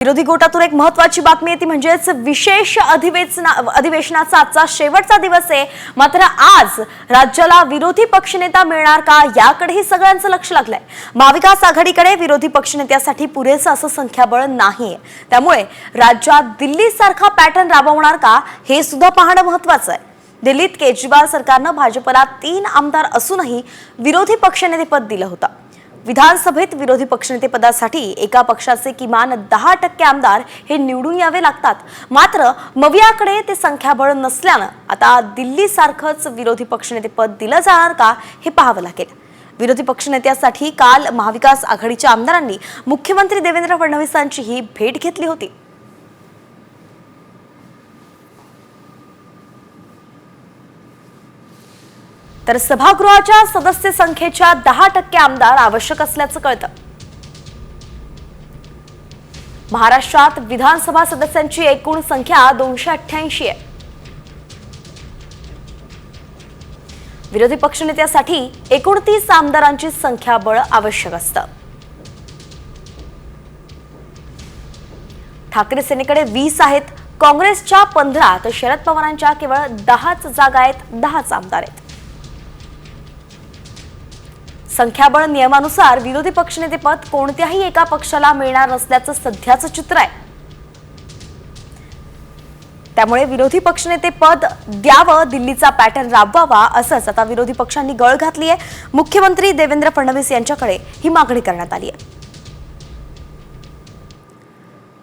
विरोधी गोटातून एक महत्त्वाची बातमी येते म्हणजेच विशेष अधिवेशनाचा आजचा शेवटचा दिवस आहे। मात्र आज राज्याला विरोधी पक्षनेता मिळणार का याकडेही सगळ्यांचं लक्ष लागलंय। महाविकास आघाडीकडे विरोधी पक्षनेत्यासाठी पुरेसं असं संख्याबळ नाहीये, त्यामुळे राज्यात दिल्लीसारखा पॅटर्न राबवणार का हे सुद्धा पाहणं महत्त्वाचं आहे। दिल्लीत केजरीवाल सरकारनं भाजपला 3 आमदार असूनही विरोधी पक्षनेतेपद दिलं होतं। विधानसभेत विरोधी पक्षनेतेपदासाठी एका पक्षाचे किमान 10% आमदार हे निवडून यावे लागतात। मात्र मवियाकडे ते संख्याबळ नसल्यानं आता दिल्ली सारखंच विरोधी पक्षनेतेपद दिलं जाणार का हे पाहावं लागेल। विरोधी पक्षनेत्यासाठी काल महाविकास आघाडीच्या आमदारांनी मुख्यमंत्री देवेंद्र फडणवीसांचीही भेट घेतली होती। तर सभागृहाच्या सदस्य संख्येच्या 10% आमदार आवश्यक असल्याचं कळतं। महाराष्ट्रात विधानसभा सदस्यांची एकूण संख्या 288 आहे। विरोधी पक्षनेत्यासाठी 29 आमदारांची संख्याबळ आवश्यक असतं। ठाकरे सेनेकडे 20 आहेत, काँग्रेसच्या 15 तर शरद पवारांच्या केवळ 10च जागा आहेत, 10च आमदार आहेत। संख्याबळ नियमानुसार विरोधी पक्षनेतेपद कोणत्याही एका पक्षाला मिळणार नसल्याचं सध्याचं चित्र आहे। त्यामुळे विरोधी पक्षनेतेपद द्यावं, दिल्लीचा पॅटर्न राबवावा असंच आता विरोधी पक्षांनी गळ घातली आहे। मुख्यमंत्री देवेंद्र फडणवीस यांच्याकडे ही मागणी करण्यात आली आहे।